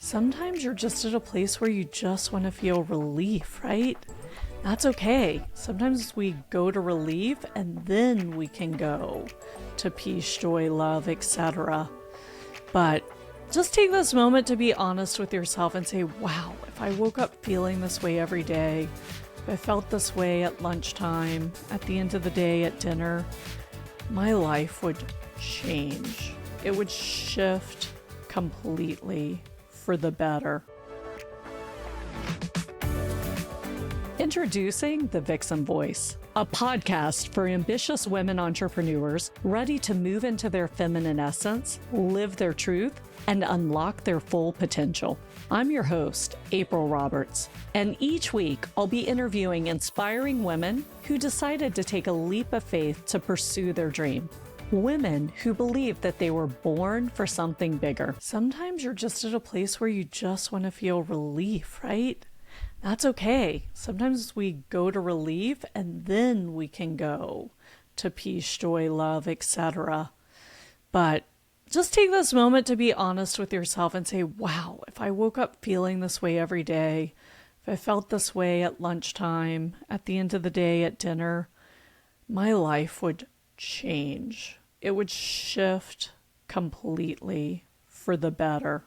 Sometimes you're just at a place where you just want to feel relief, right? That's okay. Sometimes we go to relief and then we can go to peace, joy, love, etc. But just take this moment to be honest with yourself and say, wow, if I woke up feeling this way every day, if I felt this way at lunchtime, at the end of the day, at dinner, my life would change. It would shift completely for the better. Introducing The Vixen Voice, a podcast for ambitious women entrepreneurs ready to move into their feminine essence, live their truth, and unlock their full potential. I'm your host, April Roberts, and each week I'll be interviewing inspiring women who decided to take a leap of faith to pursue their dream. Women who believe that they were born for something bigger. Sometimes you're just at a place where you just want to feel relief, right? That's okay. Sometimes we go to relief and then we can go to peace, joy, love, etc. But just take this moment to be honest with yourself and say, wow, if I woke up feeling this way every day, if I felt this way at lunchtime, at the end of the day, at dinner, my life would change. It would shift completely for the better.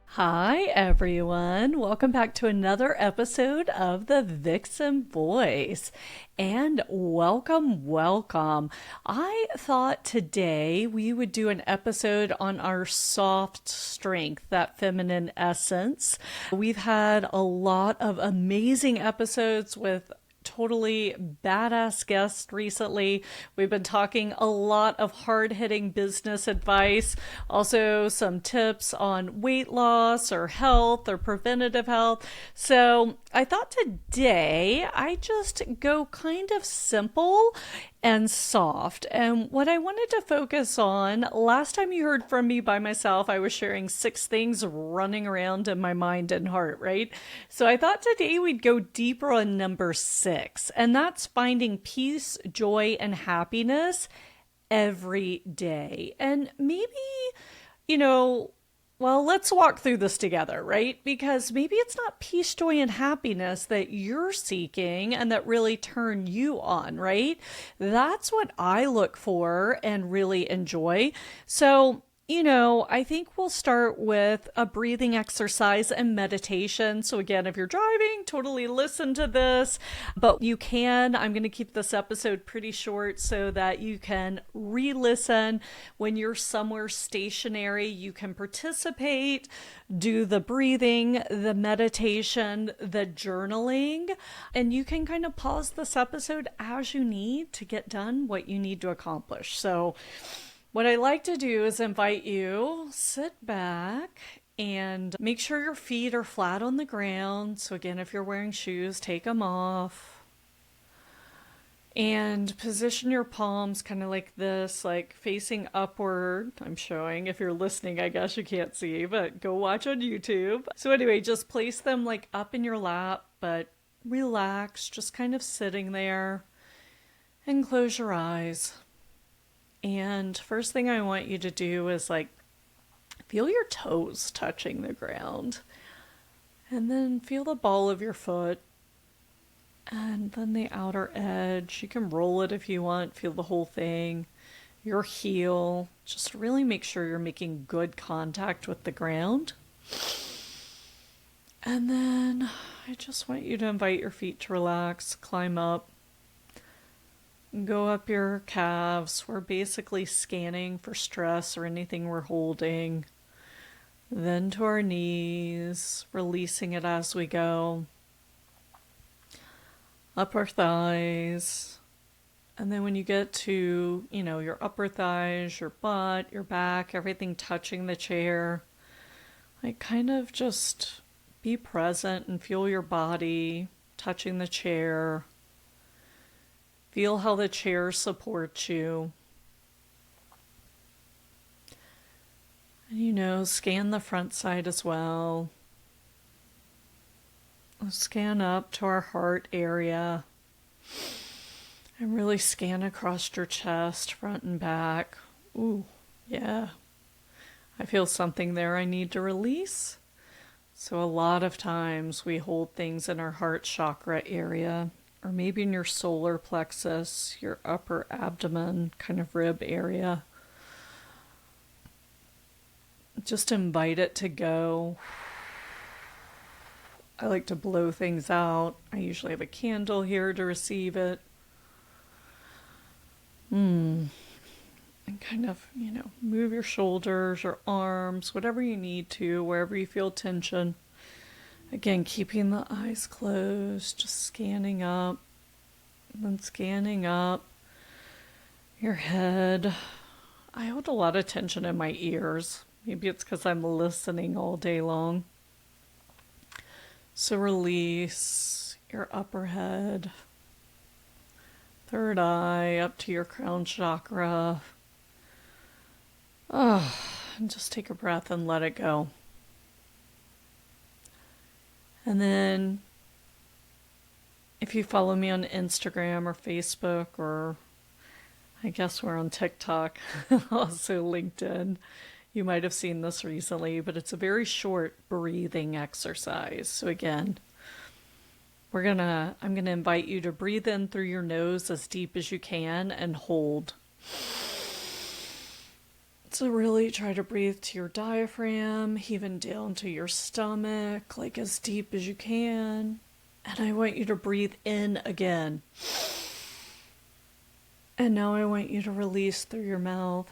Hi, everyone. Welcome back to another episode of The Vixen Voice. And welcome. I thought today we would do an episode on our soft strength, that feminine essence. We've had a lot of amazing episodes with totally badass guests recently. We've been talking a lot of hard-hitting business advice, also some tips on weight loss or health or preventative health. So I thought today I just go kind of simple and soft. And what I wanted to focus on, last time you heard from me by myself, I was sharing 6 things running around in my mind and heart, right? So I thought today we'd go deeper on number 6, and that's finding peace, joy, and happiness every day. And maybe, let's walk through this together, right? Because maybe it's not peace, joy, and happiness that you're seeking and that really turn you on, right? That's what I look for and really enjoy. So, I think we'll start with a breathing exercise and meditation. So again, if you're driving, totally listen to this, but I'm going to keep this episode pretty short so that you can re-listen when you're somewhere stationary. You can participate, do the breathing, the meditation, the journaling, and you can kind of pause this episode as you need to get done what you need to accomplish. So what I like to do is invite you, sit back and make sure your feet are flat on the ground. So again, if you're wearing shoes, take them off. And position your palms kind of like this, like facing upward. I'm showing. If you're listening, I guess you can't see, but go watch on YouTube. So anyway, just place them like up in your lap, but relax, just kind of sitting there, and close your eyes. And first thing I want you to do is feel your toes touching the ground. And then feel the ball of your foot. And then the outer edge. You can roll it if you want. Feel the whole thing. Your heel. Just really make sure you're making good contact with the ground. And then I just want you to invite your feet to relax, climb up. Go up your calves. We're basically scanning for stress or anything we're holding. Then to our knees, releasing it as we go. Up our thighs. And then when you get to, your upper thighs, your butt, your back, everything touching the chair, kind of just be present and feel your body touching the chair. Feel how the chair supports you. And scan the front side as well. Scan up to our heart area. And really scan across your chest, front and back. Ooh, yeah. I feel something there I need to release. So, a lot of times we hold things in our heart chakra area, or maybe in your solar plexus, your upper abdomen, kind of rib area. Just invite it to go. I like to blow things out. I usually have a candle here to receive it. And kind of, move your shoulders or arms, whatever you need to, wherever you feel tension. Again, keeping the eyes closed, just scanning up, and then scanning up your head. I hold a lot of tension in my ears. Maybe it's because I'm listening all day long. So release your upper head, third eye up to your crown chakra. And just take a breath and let it go. And then if you follow me on Instagram or Facebook, or I guess we're on TikTok, also LinkedIn, you might have seen this recently, but it's a very short breathing exercise. So again, I'm gonna invite you to breathe in through your nose as deep as you can and hold. So really try to breathe to your diaphragm, even down to your stomach, like as deep as you can. And I want you to breathe in again. And now I want you to release through your mouth.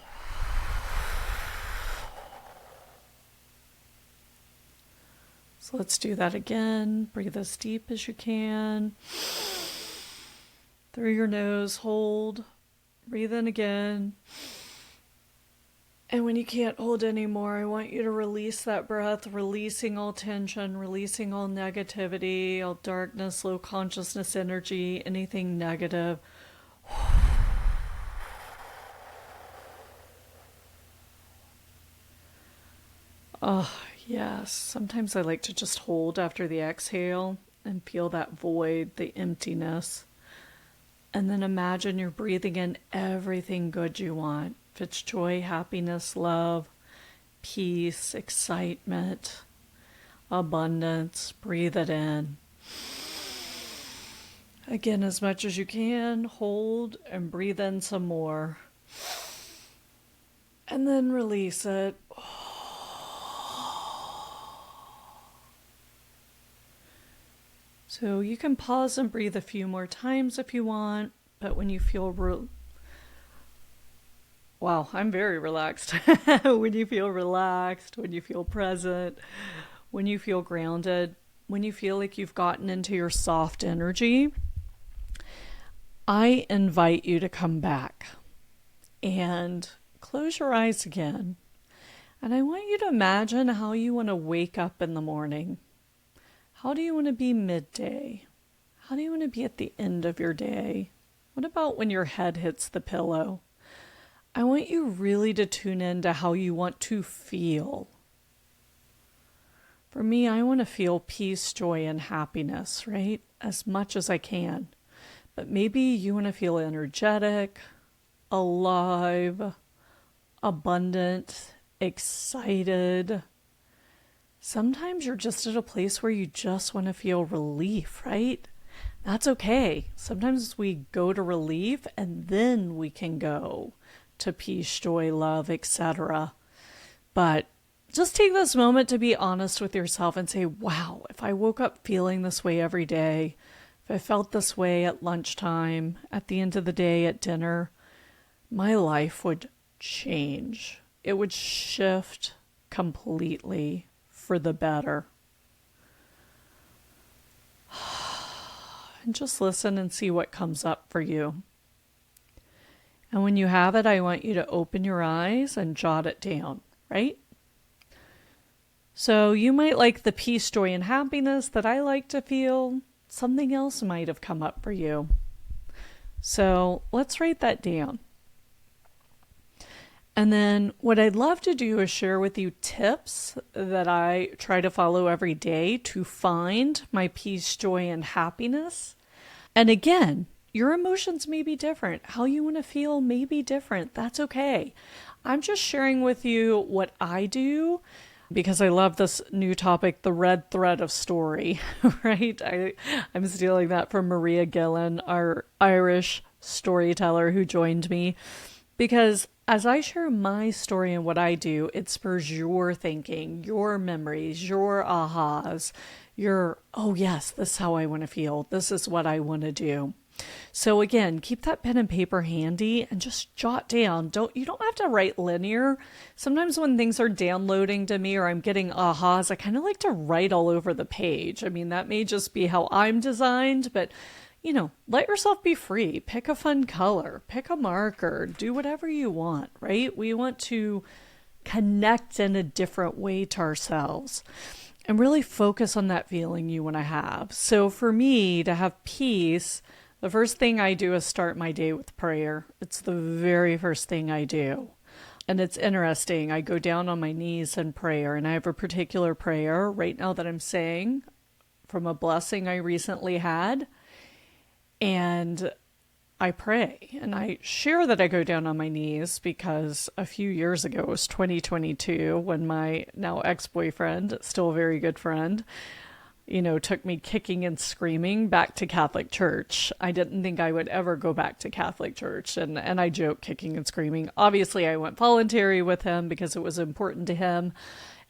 So let's do that again. Breathe as deep as you can. Through your nose, hold. Breathe in again. And when you can't hold anymore, I want you to release that breath, releasing all tension, releasing all negativity, all darkness, low consciousness energy, anything negative. Oh, yes. Sometimes I like to just hold after the exhale and feel that void, the emptiness. And then imagine you're breathing in everything good you want. If it's joy, happiness, love, peace, excitement, abundance, breathe it in. Again, as much as you can, hold and breathe in some more. And then release it. So you can pause and breathe a few more times if you want, but when you feel wow, I'm very relaxed. When you feel relaxed, when you feel present, when you feel grounded, when you feel like you've gotten into your soft energy, I invite you to come back and close your eyes again. And I want you to imagine how you want to wake up in the morning. How do you want to be midday? How do you want to be at the end of your day? What about when your head hits the pillow? I want you really to tune in to how you want to feel. For me, I want to feel peace, joy, and happiness, right? As much as I can. But maybe you want to feel energetic, alive, abundant, excited. Sometimes you're just at a place where you just want to feel relief, right? That's okay. Sometimes we go to relief and then we can go to peace, joy, love, etc. But just take this moment to be honest with yourself and say, wow, if I woke up feeling this way every day, if I felt this way at lunchtime, at the end of the day, at dinner, my life would change. It would shift completely for the better. And just listen and see what comes up for you. And when you have it, I want you to open your eyes and jot it down, right? So you might like the peace, joy, and happiness that I like to feel. Something else might have come up for you. So let's write that down. And then what I'd love to do is share with you tips that I try to follow every day to find my peace, joy, and happiness. And again, your emotions may be different. How you want to feel may be different. That's okay. I'm just sharing with you what I do because I love this new topic, the red thread of story, right? I'm stealing that from Maria Gillen, our Irish storyteller who joined me, because as I share my story and what I do, it spurs your thinking, your memories, your ahas, your, oh yes, this is how I want to feel. This is what I want to do. So again, keep that pen and paper handy and just jot down. You don't have to write linear. Sometimes when things are downloading to me or I'm getting ahas, I kind of like to write all over the page. I mean, that may just be how I'm designed, but let yourself be free. Pick a fun color, pick a marker, do whatever you want, right? We want to connect in a different way to ourselves and really focus on that feeling you want to have. So for me to have peace, the first thing I do is start my day with prayer. It's the very first thing I do. And it's interesting. I go down on my knees in prayer, and I have a particular prayer right now that I'm saying from a blessing I recently had. And I pray, and I share that I go down on my knees because a few years ago, it was 2022, when my now ex-boyfriend, still a very good friend, took me kicking and screaming back to Catholic Church. I didn't think I would ever go back to Catholic Church. And I joke kicking and screaming. Obviously, I went voluntary with him because it was important to him.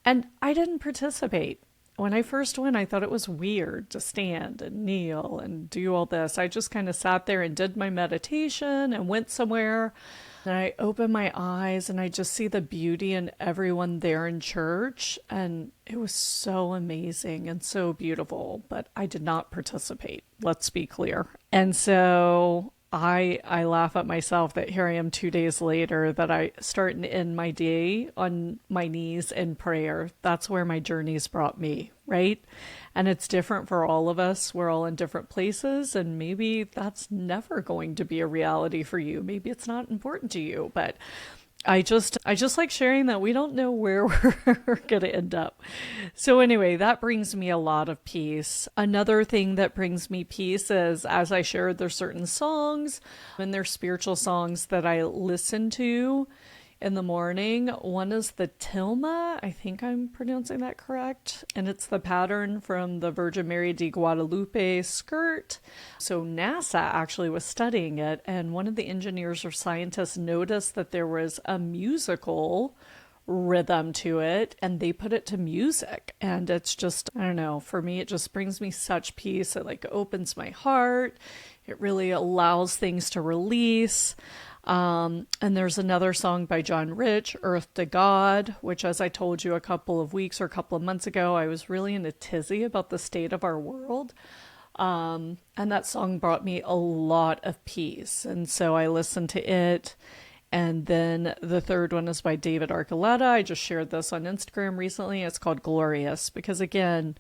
And I didn't participate. When I first went, I thought it was weird to stand and kneel and do all this. I just kind of sat there and did my meditation and went somewhere. And I open my eyes and I just see the beauty in everyone there in church. And it was so amazing and so beautiful, but I did not participate. Let's be clear. And so I laugh at myself that here I am 2 days later that I start and end my day on my knees in prayer. That's where my journey's brought me, right? And it's different for all of us. We're all in different places, and maybe that's never going to be a reality for you. Maybe it's not important to you, but I just like sharing that we don't know where we're going to end up. So anyway, that brings me a lot of peace. Another thing that brings me peace is, as I shared, there's certain songs and there's spiritual songs that I listen to in the morning. One is the Tilma, I think I'm pronouncing that correct, and it's the pattern from the Virgin Mary de Guadalupe skirt. So NASA actually was studying it, and one of the engineers or scientists noticed that there was a musical rhythm to it, and they put it to music. And it's just, I don't know, for me it just brings me such peace. It like opens my heart. It really allows things to release. And there's another song by John Rich, Earth to God, which, as I told you a couple of weeks or a couple of months ago, I was really in a tizzy about the state of our world. And that song brought me a lot of peace. And so I listened to it. And then the third one is by David Archuleta. I just shared this on Instagram recently. It's called Glorious, because again,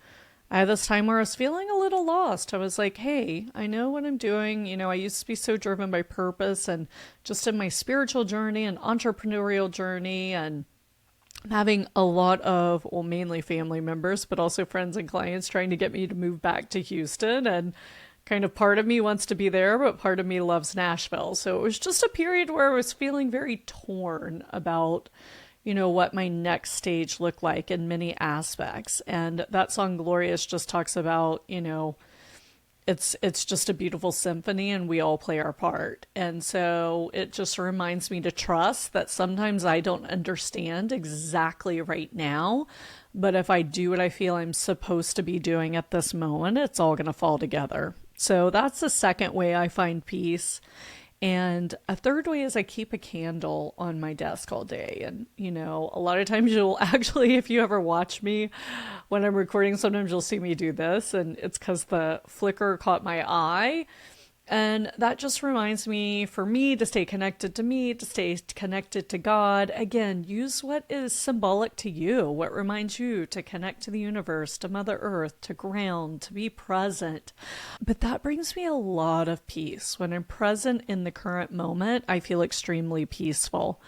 I had this time where I was feeling a little lost. I was like, hey, I know what I'm doing. I used to be so driven by purpose and just in my spiritual journey and entrepreneurial journey, and I'm having a lot of, well, mainly family members, but also friends and clients trying to get me to move back to Houston. And kind of part of me wants to be there, but part of me loves Nashville. So it was just a period where I was feeling very torn about what my next stage looked like in many aspects. And that song Glorious just talks about, it's just a beautiful symphony and we all play our part. And so it just reminds me to trust that sometimes I don't understand exactly right now, but if I do what I feel I'm supposed to be doing at this moment, it's all going to fall together. So that's the second way I find peace. And a third way is I keep a candle on my desk all day. And, a lot of times you'll actually, if you ever watch me when I'm recording, sometimes you'll see me do this. And it's because the flicker caught my eye. And that just reminds me, for me, to stay connected to me, to stay connected to God. Again, use what is symbolic to you, what reminds you to connect to the universe, to Mother Earth, to ground, to be present. But that brings me a lot of peace. When I'm present in the current moment, I feel extremely peaceful.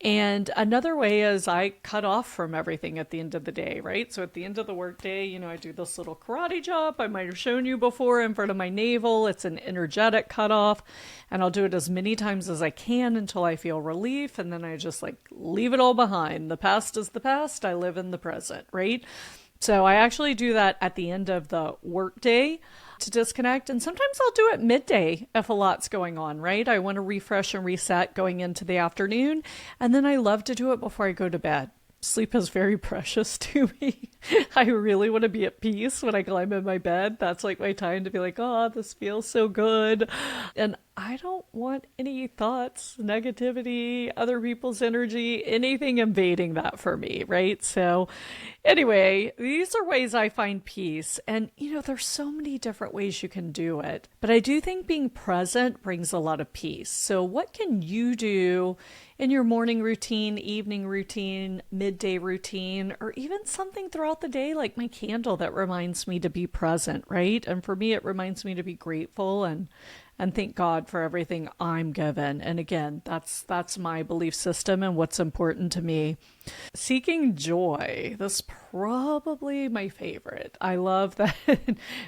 And another way is I cut off from everything at the end of the day, right? So at the end of the workday, I do this little karate chop I might have shown you before in front of my navel. It's an energetic cutoff, and I'll do it as many times as I can until I feel relief, and then I just like leave it all behind. The past is the past. I live in the present, right? So I actually do that at the end of the workday to disconnect. And sometimes I'll do it midday if a lot's going on, right? I want to refresh and reset going into the afternoon. And then I love to do it before I go to bed. Sleep is very precious to me. I really want to be at peace when I climb in my bed. That's like my time to be like, oh, this feels so good. And I don't want any thoughts, negativity, other people's energy, anything invading that for me, right? So anyway, these are ways I find peace. And, there's so many different ways you can do it. But I do think being present brings a lot of peace. So what can you do in your morning routine, evening routine, midday routine, or even something throughout the day like my candle that reminds me to be present, right? And for me, it reminds me to be grateful and thank God for everything I'm given. And again, that's my belief system and what's important to me. Seeking joy. This probably my favorite. I love that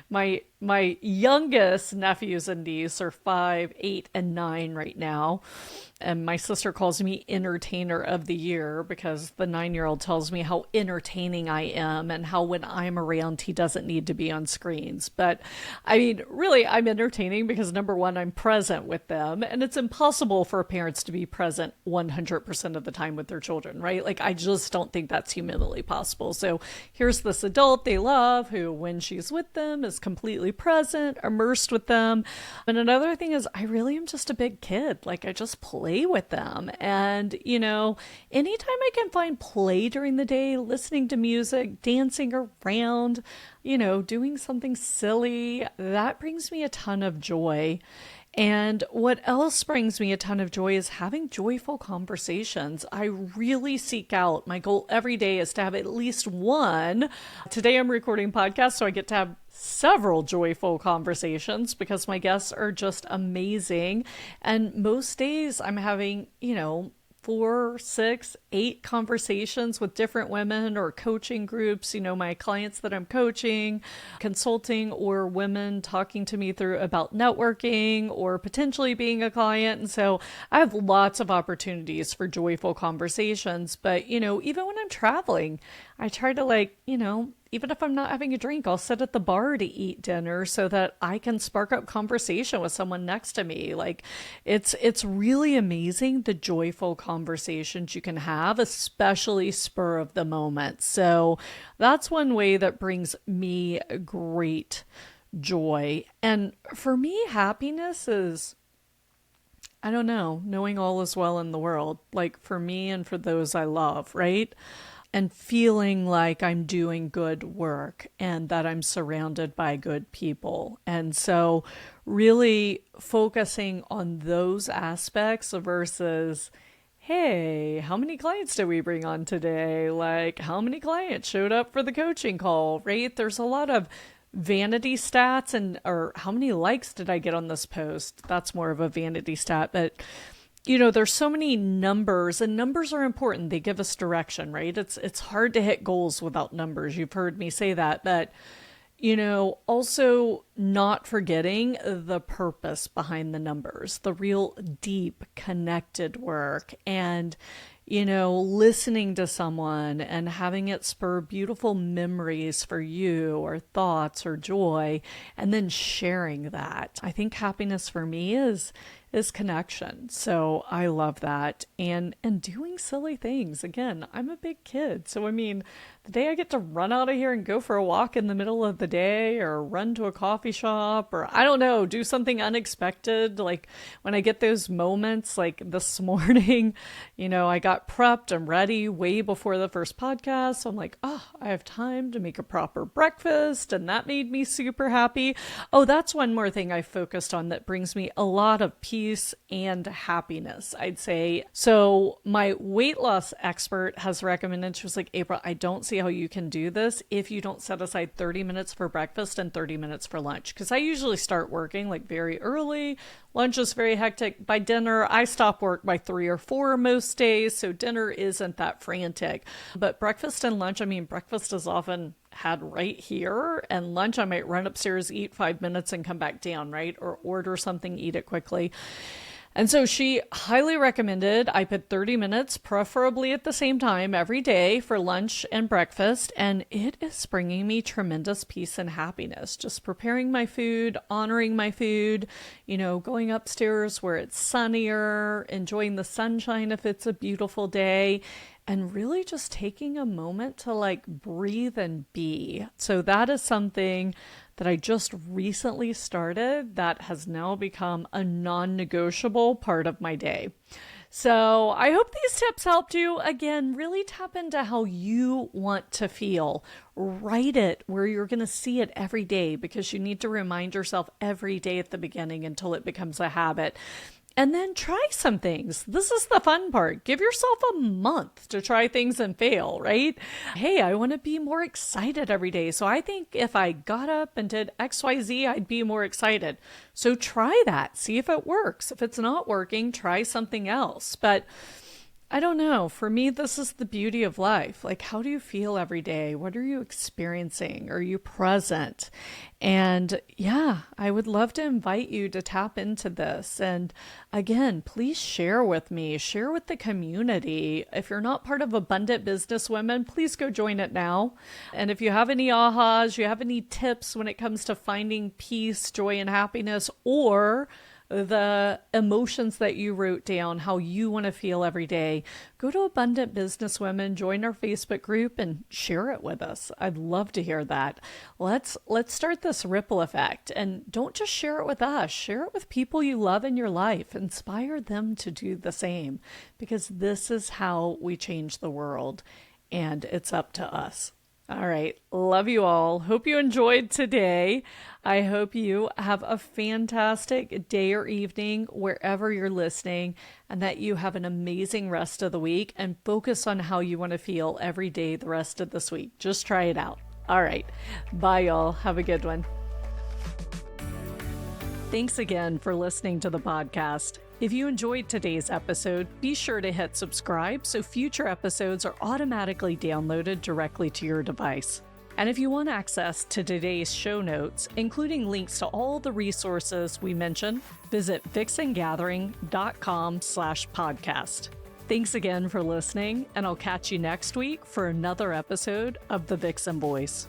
my youngest nephews and niece are 5, 8, and 9 right now. And my sister calls me entertainer of the year because the 9-year-old tells me how entertaining I am and how when I'm around, he doesn't need to be on screens. But I mean, really, I'm entertaining because number one, I'm present with them. And it's impossible for parents to be present 100% of the time with their children, right? Like, I just don't think that's humanly possible. So here's this adult they love who, when she's with them, is completely present, immersed with them. And another thing is, I really am just a big kid. Like, I just play with them. And, anytime I can find play during the day, listening to music, dancing around, doing something silly, that brings me a ton of joy. And what else brings me a ton of joy is having joyful conversations. I really seek out, my goal every day is to have at least one. Today I'm recording podcasts, so I get to have several joyful conversations because my guests are just amazing. And most days I'm having, 4, 6, 8 conversations with different women or coaching groups, my clients that I'm coaching, consulting, or women talking to me through about networking or potentially being a client. And so I have lots of opportunities for joyful conversations. But, even when I'm traveling, I try to even if I'm not having a drink, I'll sit at the bar to eat dinner so that I can spark up conversation with someone next to me. Like it's really amazing the joyful conversations you can have, especially spur of the moment. So that's one way that brings me great joy. And for me, happiness is, I don't know, knowing all is well in the world, like for me and for those I love, right? And feeling like I'm doing good work and that I'm surrounded by good people. And so really focusing on those aspects versus, hey, how many clients did we bring on today? Like, how many clients showed up for the coaching call, right? There's a lot of vanity stats or how many likes did I get on this post? That's more of a vanity stat, but there's so many numbers, and numbers are important. They give us direction, right? It's hard to hit goals without numbers. You've heard me say that, but also not forgetting the purpose behind the numbers, the real deep connected work, and listening to someone and having it spur beautiful memories for you or thoughts or joy, and then sharing that. I think happiness for me is connection. So I love that. And doing silly things. Again, I'm a big kid. So I mean, the day I get to run out of here and go for a walk in the middle of the day or run to a coffee shop or I don't know, do something unexpected. Like when I get those moments, like this morning, I got prepped and ready way before the first podcast. So I'm like, oh, I have time to make a proper breakfast. And that made me super happy. Oh, that's one more thing I focused on that brings me a lot of peace peace and happiness, I'd say. So my weight loss expert has recommended, she was like, April, I don't see how you can do this if you don't set aside 30 minutes for breakfast and 30 minutes for lunch. Because I usually start working like very early. Lunch is very hectic. By dinner, I stop work by 3 or 4 most days. So dinner isn't that frantic. But breakfast and lunch, I mean, breakfast is often had right here, and lunch I might run upstairs, eat 5 minutes and come back down, right? Or order something, eat it quickly. And so she highly recommended I put 30 minutes, preferably at the same time every day, for lunch and breakfast. And it is bringing me tremendous peace and happiness. Just preparing my food, honoring my food, going upstairs where it's sunnier, enjoying the sunshine if it's a beautiful day, and really just taking a moment to like breathe and be. So that is something that I just recently started that has now become a non-negotiable part of my day. So I hope these tips helped you. Again, really tap into how you want to feel. Write it where you're going to see it every day, because you need to remind yourself every day at the beginning until it becomes a habit. And then try some things. This is the fun part. Give yourself a month to try things and fail, right? Hey, I want to be more excited every day. So I think if I got up and did XYZ, I'd be more excited. So try that. See if it works. If it's not working, try something else. But I don't know. For me, this is the beauty of life. Like, how do you feel every day? What are you experiencing? Are you present? And yeah, I would love to invite you to tap into this. And again, please share with me, share with the community. If you're not part of Abundant Business Women, please go join it now. And if you have any ahas, you have any tips when it comes to finding peace, joy, and happiness, or the emotions that you wrote down, how you want to feel every day, go to Abundant Business Women, join our Facebook group, and share it with us. I'd love to hear that. Let's start this ripple effect, and don't just share it with us. Share it with people you love in your life. Inspire them to do the same, because this is how we change the world, and it's up to us. All right. Love you all. Hope you enjoyed today. I hope you have a fantastic day or evening wherever you're listening, and that you have an amazing rest of the week, and focus on how you want to feel every day the rest of this week. Just try it out. All right. Bye, y'all. Have a good one. Thanks again for listening to the podcast. If you enjoyed today's episode, be sure to hit subscribe so future episodes are automatically downloaded directly to your device. And if you want access to today's show notes, including links to all the resources we mentioned, visit vixengathering.com/podcast. Thanks again for listening, and I'll catch you next week for another episode of The Vixen Voice.